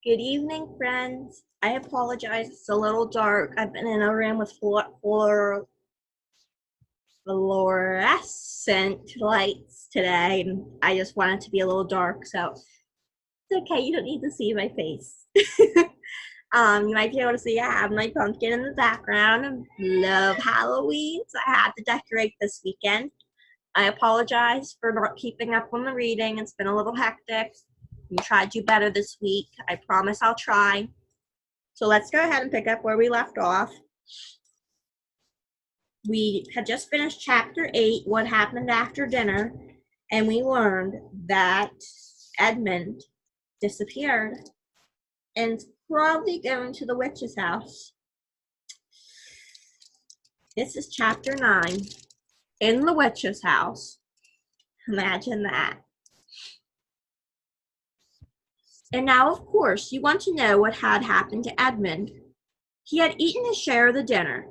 Good evening, friends. I apologize. It's a little dark. I've been in a room with fluorescent lights today, and I just want it to be a little dark. So it's okay. You don't need to see my face. You might be able to see I have my pumpkin in the background. I love Halloween, so I had to decorate this weekend. I apologize for not keeping up on the reading. It's been a little hectic. We tried to do better this week. I promise I'll try. So let's go ahead and pick up where we left off. We had just finished chapter 8, What Happened After Dinner, and we learned that Edmund disappeared and probably going to the witch's house. This is chapter 9, in the witch's house. Imagine that. And now, of course, you want to know what had happened to Edmund. He had eaten his share of the dinner,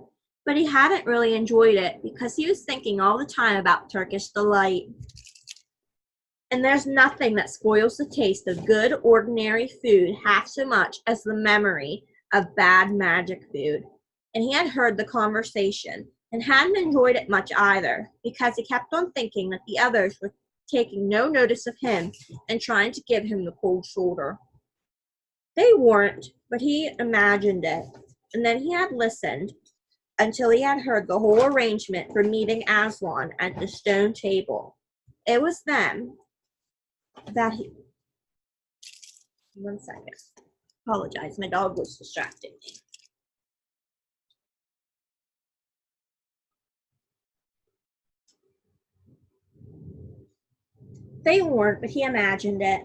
but he hadn't really enjoyed it because he was thinking all the time about Turkish delight. And there's nothing that spoils the taste of good, ordinary food half so much as the memory of bad magic food. And he had heard the conversation and hadn't enjoyed it much either because he kept on thinking that the others were taking no notice of him and trying to give him the cold shoulder. They weren't, but he imagined it. And then he had listened until he had heard the whole arrangement for meeting Aslan at the stone table. It was then that he... One second. Apologize, my dog was distracting me. They weren't, but he imagined it.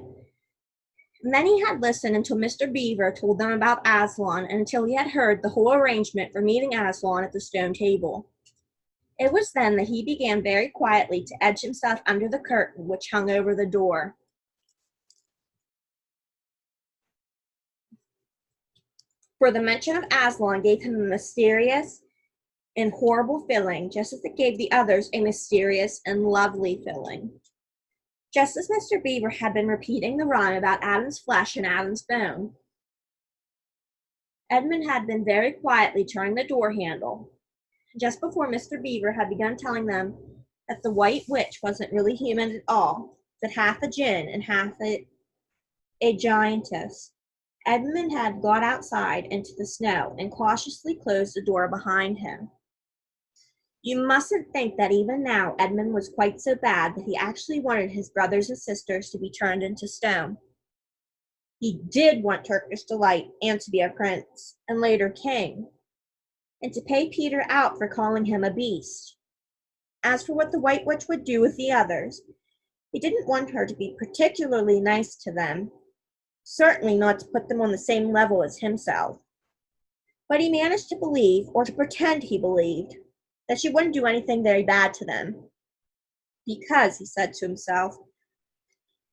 And then he had listened until Mr. Beaver told them about Aslan and until he had heard the whole arrangement for meeting Aslan at the stone table. It was then that he began very quietly to edge himself under the curtain which hung over the door. For the mention of Aslan gave him a mysterious and horrible feeling, just as it gave the others a mysterious and lovely feeling. Just as Mr. Beaver had been repeating the rhyme about Adam's flesh and Adam's bone, Edmund had been very quietly turning the door handle, just before Mr. Beaver had begun telling them that the White Witch wasn't really human at all, but half a djinn and half a giantess. Edmund had got outside into the snow and cautiously closed the door behind him. You mustn't think that even now Edmund was quite so bad that he actually wanted his brothers and sisters to be turned into stone. He did want Turkish delight and to be a prince, and later king, and to pay Peter out for calling him a beast. As for what the White Witch would do with the others, he didn't want her to be particularly nice to them, certainly not to put them on the same level as himself. But he managed to believe, or to pretend he believed, that she wouldn't do anything very bad to them. Because, he said to himself,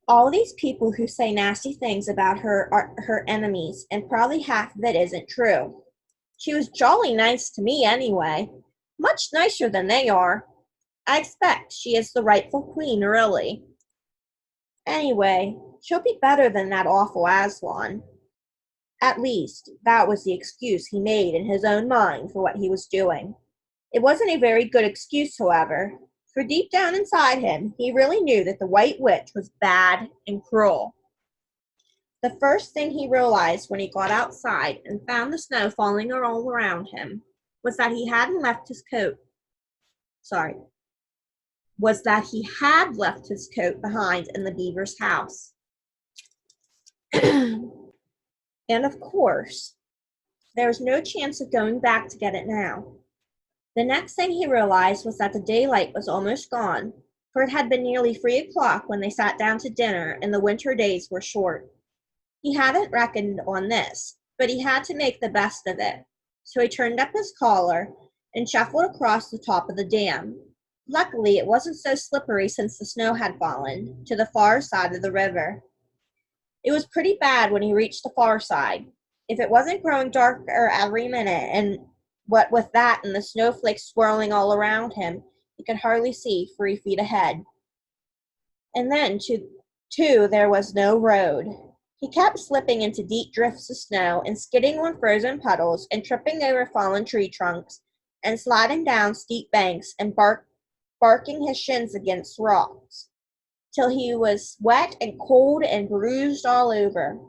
all these people who say nasty things about her are her enemies, and probably half of it isn't true. She was jolly nice to me anyway, much nicer than they are. I expect she is the rightful queen, really. Anyway, she'll be better than that awful Aslan. At least, that was the excuse he made in his own mind for what he was doing. It wasn't a very good excuse, however, for deep down inside him, he really knew that the White Witch was bad and cruel. The first thing he realized when he got outside and found the snow falling all around him was that he had left his coat behind in the beaver's house. And of course, there was no chance of going back to get it now. The next thing he realized was that the daylight was almost gone, for it had been nearly 3 o'clock when they sat down to dinner, and the winter days were short. He hadn't reckoned on this, but he had to make the best of it, so he turned up his collar and shuffled across the top of the dam. Luckily, it wasn't so slippery since the snow had fallen, to the far side of the river. It was pretty bad when he reached the far side. If it wasn't growing darker every minute, and what with that and the snowflakes swirling all around him, he could hardly see 3 feet ahead. And then, too, there was no road. He kept slipping into deep drifts of snow and skidding on frozen puddles and tripping over fallen tree trunks and sliding down steep banks and barking his shins against rocks till he was wet and cold and bruised all over.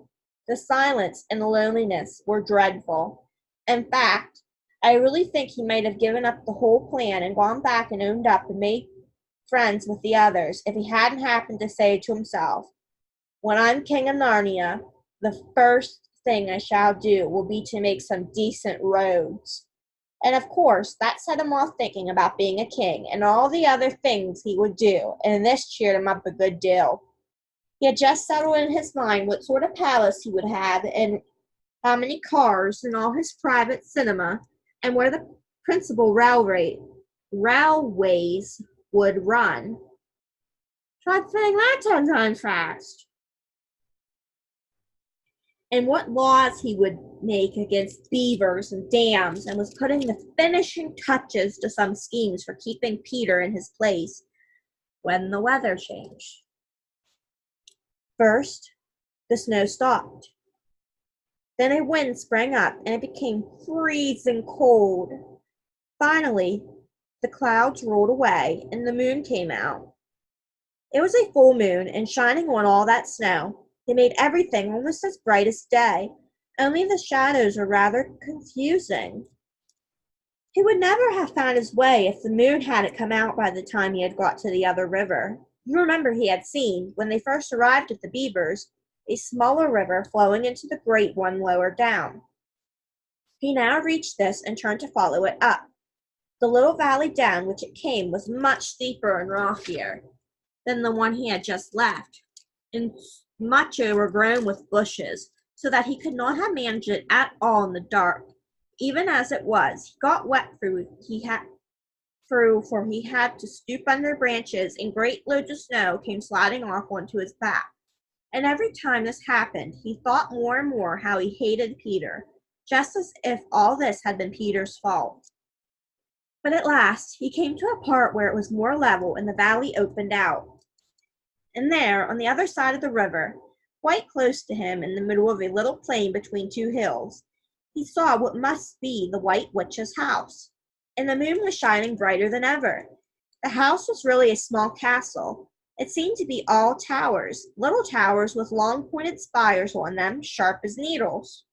The silence and the loneliness were dreadful. In fact, I really think he might have given up the whole plan and gone back and owned up and made friends with the others if he hadn't happened to say to himself, "When I'm king of Narnia, the first thing I shall do will be to make some decent roads." And of course, that set him off thinking about being a king and all the other things he would do, and this cheered him up a good deal. He had just settled in his mind what sort of palace he would have, and how many cars, and all his private cinema, and where the principal railways would run. Try saying that 10 times fast. And what laws he would make against beavers and dams, and was putting the finishing touches to some schemes for keeping Peter in his place when the weather changed. First, the snow stopped. Then a wind sprang up, and it became freezing cold. Finally, the clouds rolled away, and the moon came out. It was a full moon, and shining on all that snow, it made everything almost as bright as day, only the shadows were rather confusing. He would never have found his way if the moon hadn't come out by the time he had got to the other river. You remember he had seen, when they first arrived at the Beavers, a smaller river flowing into the great one lower down. He now reached this and turned to follow it up. The little valley down which it came was much steeper and rockier than the one he had just left, and much overgrown with bushes, so that he could not have managed it at all in the dark. Even as it was, he got wet for he had to stoop under branches, and great loads of snow came sliding off onto his back. And every time this happened, he thought more and more how he hated Peter, just as if all this had been Peter's fault. But at last he came to a part where it was more level and the valley opened out. And there, on the other side of the river, quite close to him in the middle of a little plain between two hills, he saw what must be the White Witch's house. And the moon was shining brighter than ever. The house was really a small castle. It seemed to be all towers, little towers with long pointed spires on them, sharp as needles.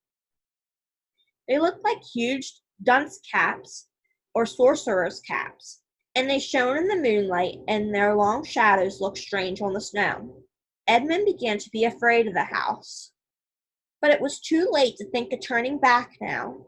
They looked like huge dunce caps or sorcerer's caps, and they shone in the moonlight, and their long shadows looked strange on the snow. Edmund began to be afraid of the house, but it was too late to think of turning back now.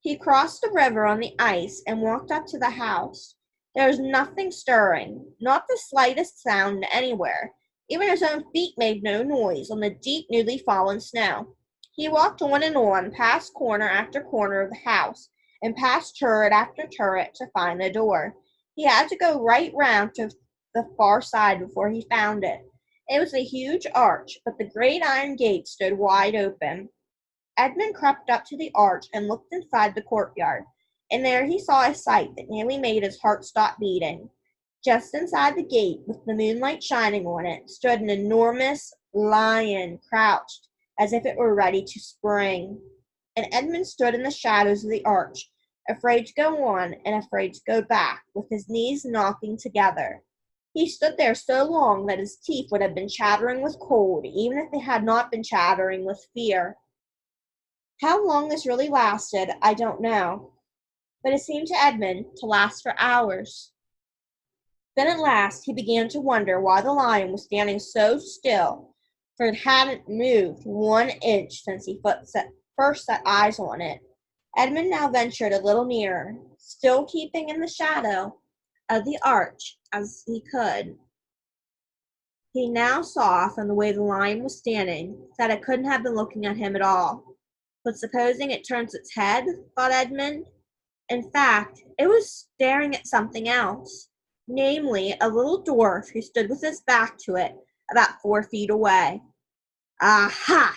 He crossed the river on the ice and walked up to the house. There was nothing stirring, not the slightest sound anywhere. Even his own feet made no noise on the deep, newly fallen snow. He walked on and on, past corner after corner of the house, and past turret after turret to find the door. He had to go right round to the far side before he found it. It was a huge arch, but the great iron gate stood wide open. Edmund crept up to the arch and looked inside the courtyard, and there he saw a sight that nearly made his heart stop beating. Just inside the gate, with the moonlight shining on it, stood an enormous lion, crouched as if it were ready to spring. And Edmund stood in the shadows of the arch, afraid to go on and afraid to go back, with his knees knocking together. He stood there so long that his teeth would have been chattering with cold, even if they had not been chattering with fear. How long this really lasted, I don't know, but it seemed to Edmund to last for hours. Then at last he began to wonder why the lion was standing so still, for it hadn't moved 1 inch since he first set eyes on it. Edmund now ventured a little nearer, still keeping in the shadow of the arch as he could. He now saw, from the way the lion was standing, that it couldn't have been looking at him at all. But supposing it turns its head, thought Edmund. In fact, it was staring at something else, namely a little dwarf who stood with his back to it about 4 feet away. Aha!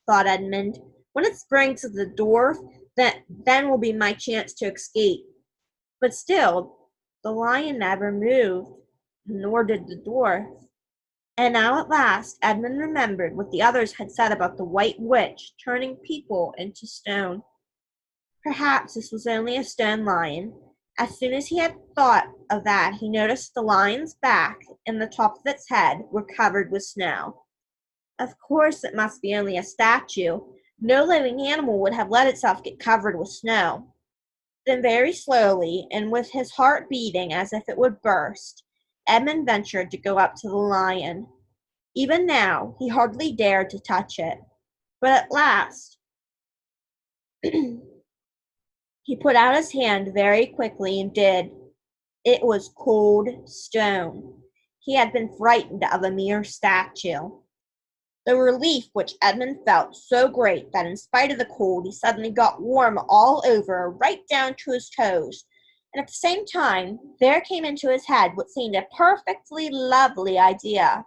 thought Edmund. When it springs at the dwarf, then will be my chance to escape. But still, the lion never moved, nor did the dwarf. And now at last Edmund remembered what the others had said about the White Witch turning people into stone. Perhaps this was only a stone lion. As soon as he had thought of that, he noticed the lion's back and the top of its head were covered with snow. Of course it must be only a statue. No living animal would have let itself get covered with snow. Then very slowly, and with his heart beating as if it would burst, Edmund ventured to go up to the lion. Even now, he hardly dared to touch it. But at last, he put out his hand very quickly and did. It was cold stone. He had been frightened of a mere statue. The relief which Edmund felt so great that in spite of the cold he suddenly got warm all over, right down to his toes, and at the same time there came into his head what seemed a perfectly lovely idea.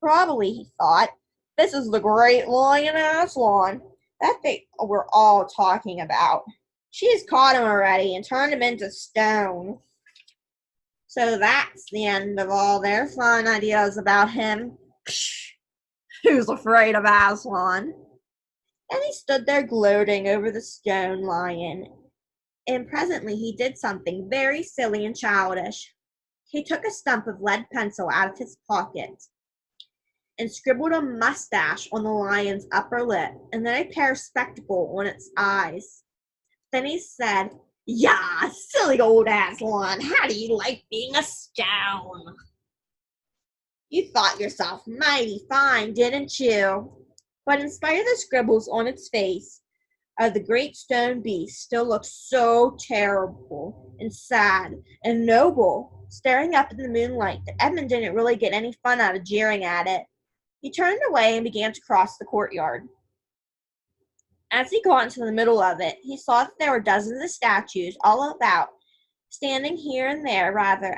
Probably, he thought, this is the great lion Aslan that they were all talking about. She's caught him already and turned him into stone. So that's the end of all their fun ideas about him. Psh, who's afraid of Aslan? And he stood there gloating over the stone lion. And presently he did something very silly and childish. He took a stump of lead pencil out of his pocket and scribbled a mustache on the lion's upper lip and then a pair of spectacles on its eyes. Then he said, "Yah, silly old Aslan, how do you like being a stone? You thought yourself mighty fine, didn't you?" But in spite of the scribbles on its face, the great stone beast still looked so terrible and sad and noble, staring up in the moonlight, that Edmund didn't really get any fun out of jeering at it. He turned away and began to cross the courtyard. As he got into the middle of it, he saw that there were dozens of statues all about, standing here and there rather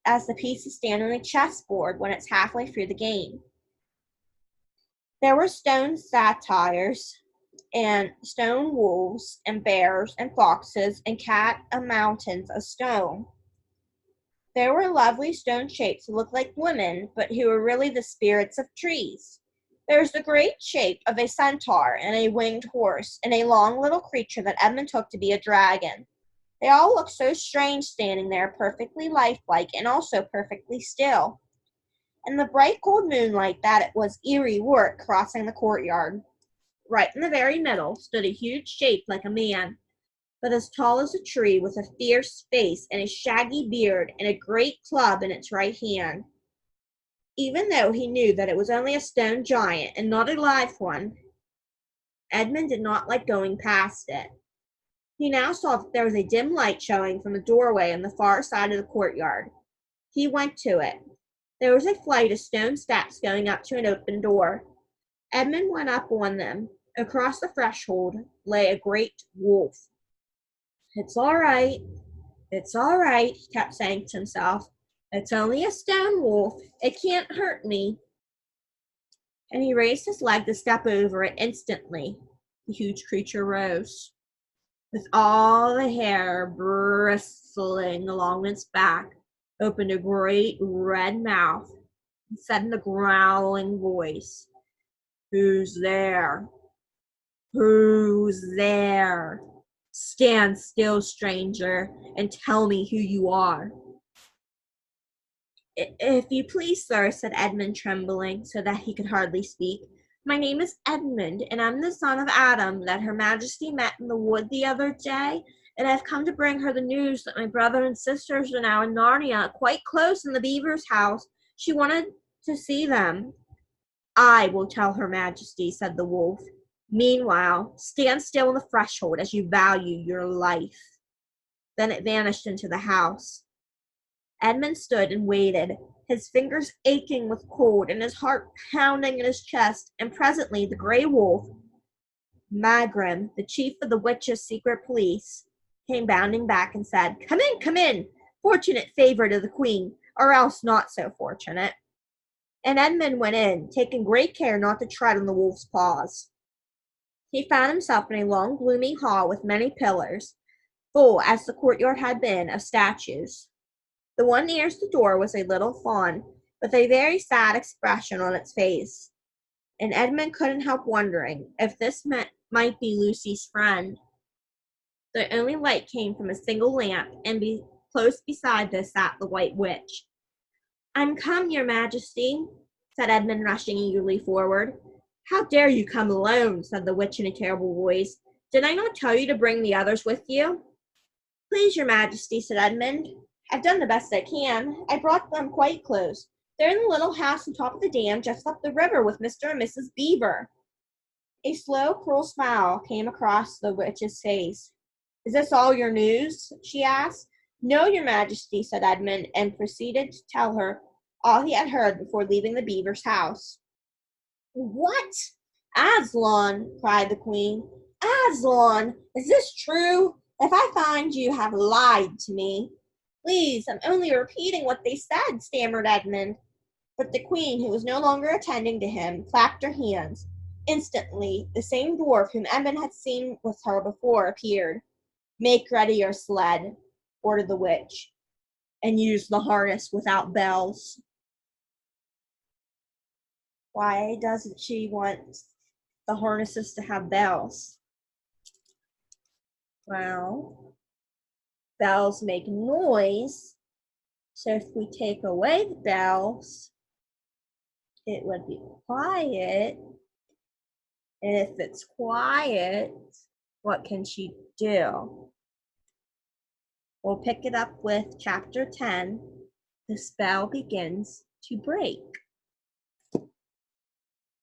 as the pieces stand on a chessboard when it's halfway through the game. There were stone satyrs and stone wolves and bears and foxes and cat and mountains of stone. There were lovely stone shapes who looked like women, but who were really the spirits of trees. There was the great shape of a centaur and a winged horse, and a long little creature that Edmund took to be a dragon. They all looked so strange standing there, perfectly lifelike and also perfectly still. In the bright cold moonlight that it was eerie work crossing the courtyard. Right in the very middle stood a huge shape like a man, but as tall as a tree, with a fierce face and a shaggy beard and a great club in its right hand. Even though he knew that it was only a stone giant and not a live one, Edmund did not like going past it. He now saw that there was a dim light showing from a doorway on the far side of the courtyard. He went to it. There was a flight of stone steps going up to an open door. Edmund went up on them. Across the threshold lay a great wolf. It's all right, he kept saying to himself. It's only a stone wolf. It can't hurt me. And he raised his leg to step over it. Instantly, the huge creature rose, with all the hair bristling along its back, opened a great red mouth, and said in a growling voice, "Who's there? Who's there? Stand still, stranger, and tell me who you are." "If you please, sir," said Edmund, trembling so that he could hardly speak, "my name is Edmund, and I'm the son of Adam that Her Majesty met in the wood the other day, and I've come to bring her the news that my brother and sisters are now in Narnia, quite close in the beaver's house. She wanted to see them." "I will tell Her Majesty," said the wolf. "Meanwhile, stand still on the threshold as you value your life." Then it vanished into the house. Edmund stood and waited, his fingers aching with cold and his heart pounding in his chest, and presently the gray wolf, Magrim, the chief of the witches' secret police, came bounding back and said, come in, fortunate favorite of the queen, or else not so fortunate." And Edmund went in, taking great care not to tread on the wolf's paws. He found himself in a long gloomy hall with many pillars, full, as the courtyard had been, of statues. The one nearest the door was a little fawn, with a very sad expression on its face, and Edmund couldn't help wondering if this might be Lucy's friend. The only light came from a single lamp, and close beside this sat the White Witch. "I'm come, your Majesty," said Edmund, rushing eagerly forward. "How dare you come alone?" said the witch in a terrible voice. "Did I not tell you to bring the others with you?" "Please, your Majesty," said Edmund, "I've done the best I can. I brought them quite close. They're in the little house on top of the dam just up the river with Mr. and Mrs. Beaver." A slow, cruel smile came across the witch's face. "Is this all your news?" she asked. "No, your Majesty," said Edmund, and proceeded to tell her all he had heard before leaving the beaver's house. "What? Aslan!" cried the queen. "Aslan! Is this true? If I find you have lied to me—" "Please, I'm only repeating what they said," stammered Edmund. But the queen, who was no longer attending to him, clapped her hands. Instantly, the same dwarf whom Edmund had seen with her before appeared. "Make ready your sled," ordered the witch, "and use the harness without bells." Why doesn't she want the harnesses to have bells? Well, bells make noise, so if we take away the bells, it would be quiet. And if it's quiet, what can she do? We'll pick it up with chapter 10. The spell begins to break.